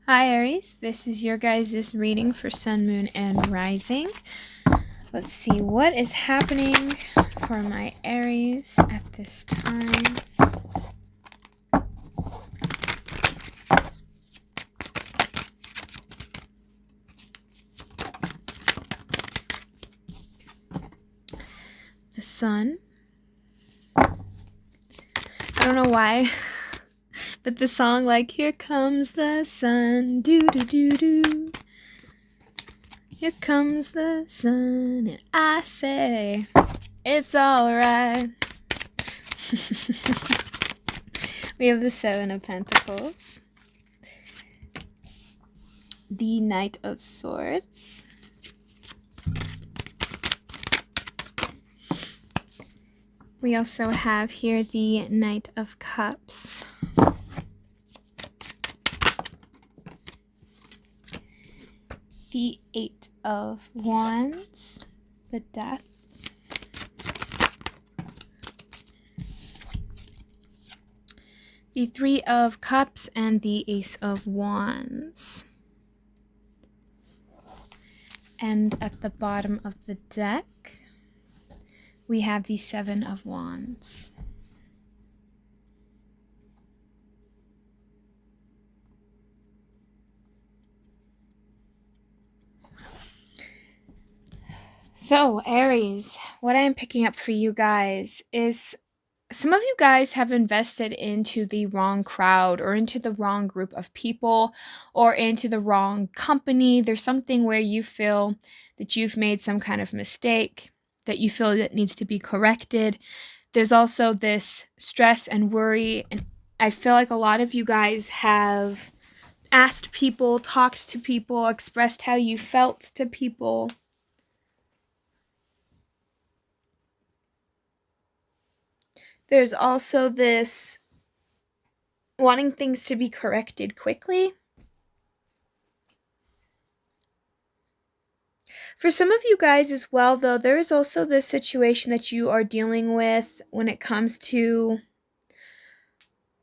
Hi Aries, this is your guys' reading for Sun, Moon, and Rising. Let's see what is happening for my Aries at this time. The Sun. I don't know why, but the song like, here comes the sun, do-do-do-do. Here comes the sun, and I say, it's alright. We have the Seven of Pentacles, the Knight of Swords, we also have here the Knight of Cups, the Eight of Wands, the Death, the Three of Cups, and the Ace of Wands. And at the bottom of the deck, we have the Seven of Wands. So, Aries, what I am picking up for you guys is some of you guys have invested into the wrong crowd or into the wrong group of people or into the wrong company. There's something where you feel that you've made some kind of mistake, that you feel that needs to be corrected. There's also this stress and worry, and I feel like a lot of you guys have asked people, talked to people, expressed how you felt to people. There's also this wanting things to be corrected quickly. For some of you guys as well, though, there is also this situation that you are dealing with when it comes to...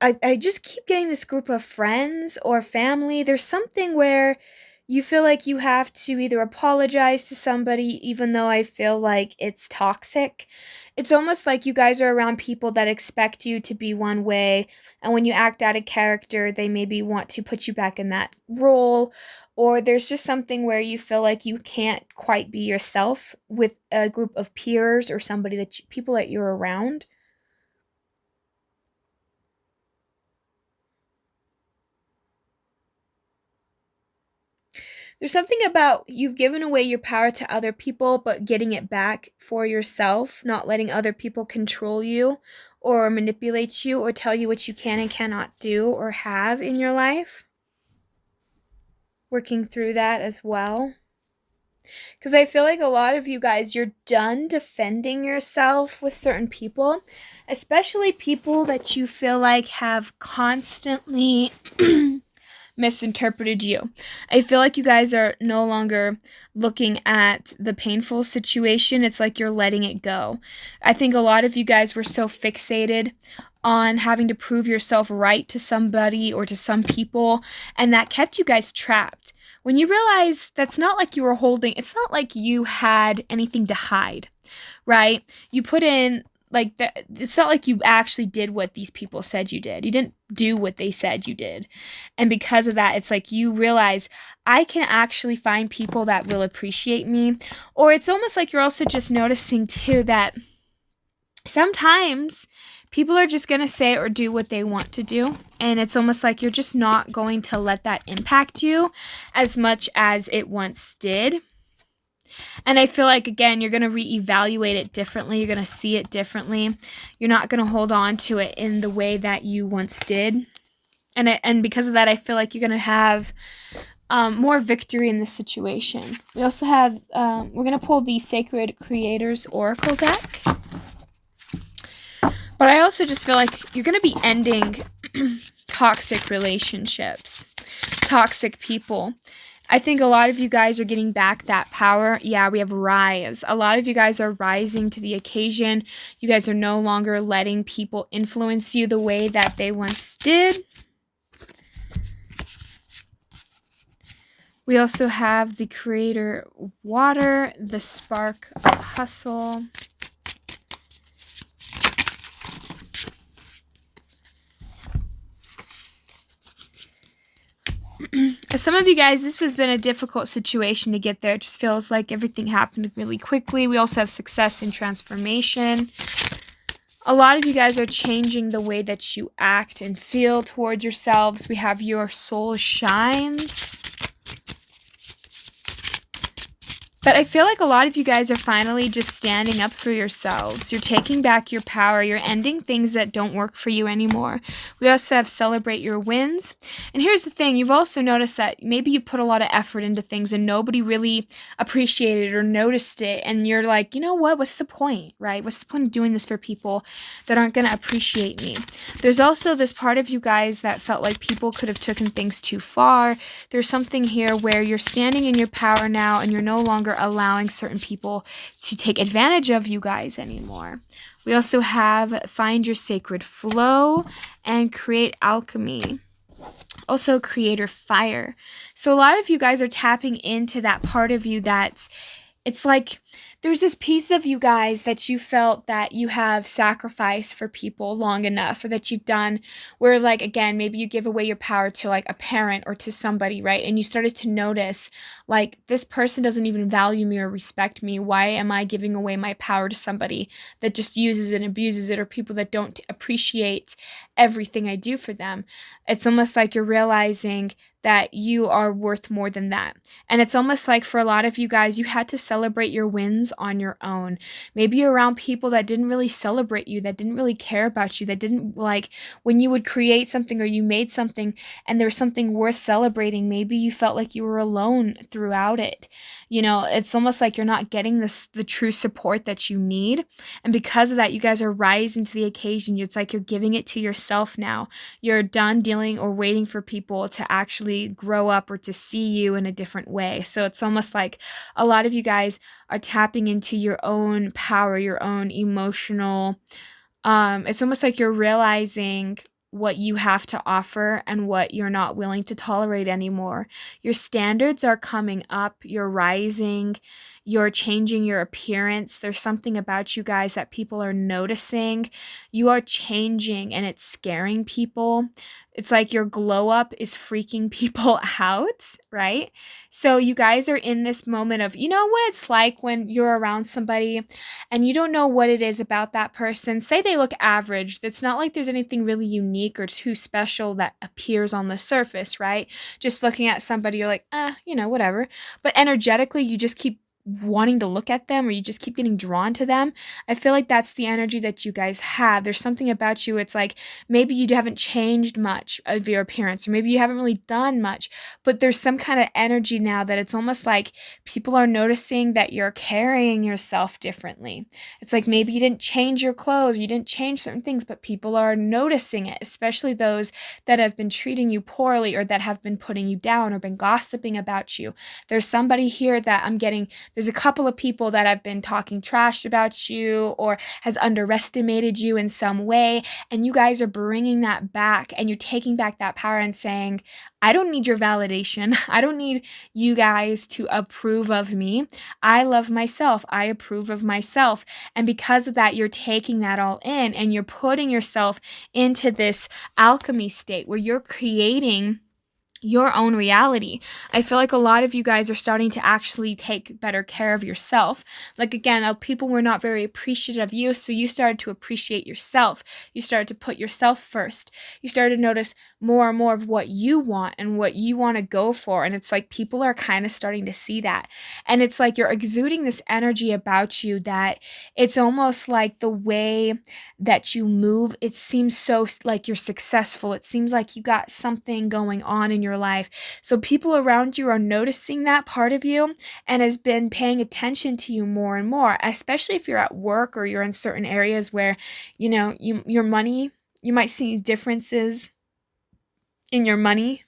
I just keep getting this group of friends or family. There's something where you feel like you have to either apologize to somebody, even though I feel like it's toxic. It's almost like you guys are around people that expect you to be one way, and when you act out of character, they maybe want to put you back in that role, or there's just something where you feel like you can't quite be yourself with a group of peers or somebody people that you're around. There's something about you've given away your power to other people, but getting it back for yourself, not letting other people control you or manipulate you or tell you what you can and cannot do or have in your life. Working through that as well. Because I feel like a lot of you guys, you're done defending yourself with certain people, especially people that you feel like have constantly misinterpreted you. I feel like you guys are no longer looking at the painful situation. It's like you're letting it go. I think a lot of you guys were so fixated on having to prove yourself right to somebody or to some people, and that kept you guys trapped. When you realize that's not like you were holding, it's not like you had anything to hide, right? You put in like that. It's not like you actually did what these people said you did. You didn't do what they said you did. And because of that, it's like you realize I can actually find people that will appreciate me. Or it's almost like you're also just noticing too that sometimes people are just going to say or do what they want to do. And it's almost like you're just not going to let that impact you as much as it once did. And I feel like, again, you're going to reevaluate it differently. You're going to see it differently. You're not going to hold on to it in the way that you once did. And because of that, I feel like you're going to have more victory in this situation. We also have, we're going to pull the Sacred Creators Oracle deck. But I also just feel like you're going to be ending toxic relationships, toxic people. I think a lot of you guys are getting back that power. Yeah, we have rise. A lot of you guys are rising to the occasion. You guys are no longer letting people influence you the way that they once did. We also have the creator of water, the spark of hustle. Some of you guys, this has been a difficult situation to get there. It just feels like everything happened really quickly. We also have success and transformation. A lot of you guys are changing the way that you act and feel towards yourselves. We have your soul shines. But I feel like a lot of you guys are finally just standing up for yourselves. You're taking back your power. You're ending things that don't work for you anymore. We also have celebrate your wins. And here's the thing. You've also noticed that maybe you put a lot of effort into things and nobody really appreciated it or noticed it. And you're like, you know what? What's the point, right? What's the point of doing this for people that aren't going to appreciate me? There's also this part of you guys that felt like people could have taken things too far. There's something here where you're standing in your power now and you're no longer allowing certain people to take advantage of you guys anymore. We also have find your sacred flow and create alchemy. Also creator fire. So a lot of you guys are tapping into that part of you that's, it's like there's this piece of you guys that you felt that you have sacrificed for people long enough, or that you've done where, like, again, maybe you give away your power to like a parent or to somebody, right? And you started to notice like, this person doesn't even value me or respect me. Why am I giving away my power to somebody that just uses it and abuses it, or people that don't appreciate everything I do for them? It's almost like you're realizing that you are worth more than that. And it's almost like for a lot of you guys, you had to celebrate your wins on your own. Maybe you're around people that didn't really celebrate you, that didn't really care about you, that didn't, like, when you would create something or you made something and there was something worth celebrating, maybe you felt like you were alone throughout it. You know, it's almost like you're not getting the true support that you need. And because of that, you guys are rising to the occasion. It's like you're giving it to yourself now. You're done dealing or waiting for people to actually grow up or to see you in a different way. So it's almost like a lot of you guys are tapping into your own power, your own emotional, it's almost like you're realizing what you have to offer and what you're not willing to tolerate anymore. Your standards are coming up, you're rising, you're changing your appearance. There's something about you guys that people are noticing. You are changing and it's scaring people. It's like your glow up is freaking people out, right? So you guys are in this moment of, you know what it's like when you're around somebody and you don't know what it is about that person. Say they look average. It's not like there's anything really unique or too special that appears on the surface, right? Just looking at somebody, you're like, whatever. But energetically, you just keep wanting to look at them, or you just keep getting drawn to them. I feel like that's the energy that you guys have. There's something about you. It's like maybe you haven't changed much of your appearance, or maybe you haven't really done much, but there's some kind of energy now that it's almost like people are noticing that you're carrying yourself differently. It's like maybe you didn't change your clothes, you didn't change certain things, but people are noticing it, especially those that have been treating you poorly or that have been putting you down or been gossiping about you. There's somebody here that there's a couple of people that have been talking trash about you or has underestimated you in some way, and you guys are bringing that back and you're taking back that power and saying, I don't need your validation. I don't need you guys to approve of me. I love myself. I approve of myself. And because of that, you're taking that all in and you're putting yourself into this alchemy state where you're creating your own reality. I feel like a lot of you guys are starting to actually take better care of yourself. Like, again, people were not very appreciative of you, so you started to appreciate yourself. You started to put yourself first. You started to notice more and more of what you want and what you want to go for. And it's like people are kind of starting to see that. And it's like you're exuding this energy about you that it's almost like the way that you move, it seems so like you're successful. It seems like you got something going on in your life. So people around you are noticing that part of you and has been paying attention to you more and more, especially if you're at work or you're in certain areas where, your money, you might see differences in your money,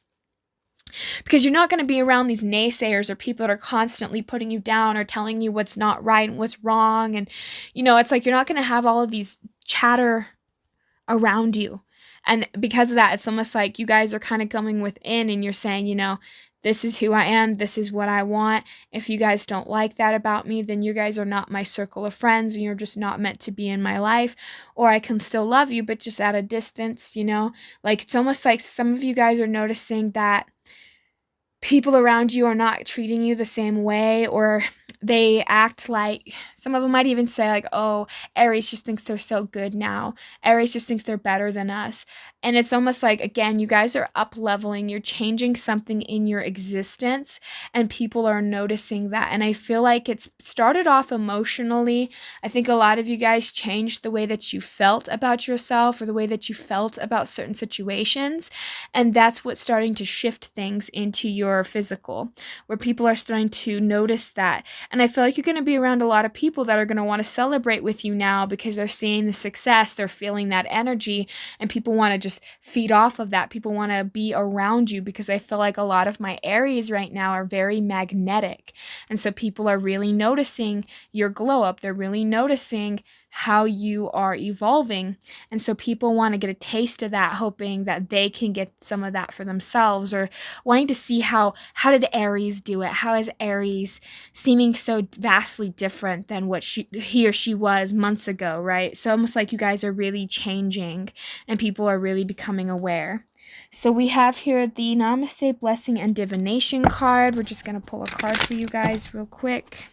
because you're not going to be around these naysayers or people that are constantly putting you down or telling you what's not right and what's wrong. And, it's like you're not going to have all of these chatter around you. And because of that, it's almost like you guys are kind of coming within and you're saying, this is who I am. This is what I want. If you guys don't like that about me, then you guys are not my circle of friends and you're just not meant to be in my life. Or I can still love you, but just at a distance, you know? Like, it's almost like some of you guys are noticing that people around you are not treating you the same way, or they act like, some of them might even say like, oh, Aries just thinks they're so good now. Aries just thinks they're better than us. And it's almost like, again, you guys are up leveling, you're changing something in your existence, and people are noticing that. And I feel like it's started off emotionally. I think a lot of you guys changed the way that you felt about yourself or the way that you felt about certain situations. And that's what's starting to shift things into your physical, where people are starting to notice that. And I feel like you're going to be around a lot of people that are going to want to celebrate with you now because they're seeing the success, they're feeling that energy, and people want to just feed off of that. People want to be around you because I feel like a lot of my Aries right now are very magnetic. And so people are really noticing your glow up. They're really noticing how you are evolving. And so people want to get a taste of that, hoping that they can get some of that for themselves, or wanting to see how did Aries do it? How is Aries seeming so vastly different than what he or she was months ago, right? So almost like you guys are really changing and people are really becoming aware. So we have here the Namaste Blessing and Divination card. We're just going to pull a card for you guys real quick.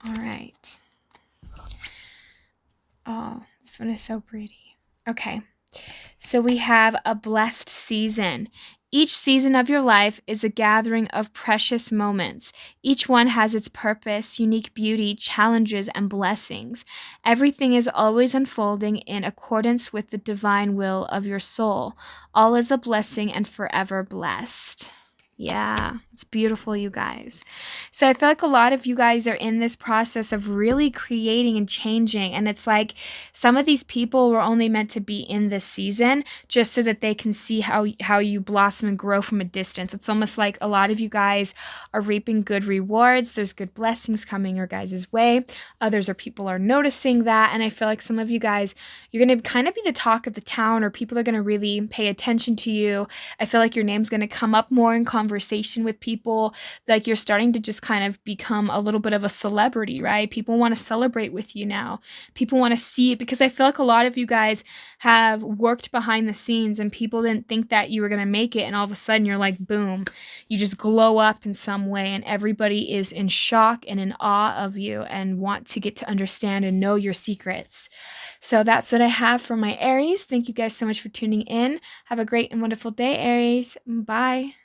All right. Oh, this one is so pretty. Okay. So we have a blessed season. Each season of your life is a gathering of precious moments. Each one has its purpose, unique beauty, challenges, and blessings. Everything is always unfolding in accordance with the divine will of your soul. All is a blessing and forever blessed. Yeah, it's beautiful, you guys. So I feel like a lot of you guys are in this process of really creating and changing. And it's like some of these people were only meant to be in this season just so that they can see how you blossom and grow from a distance. It's almost like a lot of you guys are reaping good rewards. There's good blessings coming your guys' way. Others are people are noticing that. And I feel like some of you guys, you're going to kind of be the talk of the town, or people are going to really pay attention to you. I feel like your name's going to come up more in conversation with people. Like you're starting to just kind of become a little bit of a celebrity, right? People want to celebrate with you now. People want to see it, because I feel like a lot of you guys have worked behind the scenes and people didn't think that you were going to make it. And all of a sudden you're like, boom, you just glow up in some way, and everybody is in shock and in awe of you and want to get to understand and know your secrets. So that's what I have for my Aries. Thank you guys so much for tuning in. Have a great and wonderful day, Aries. Bye.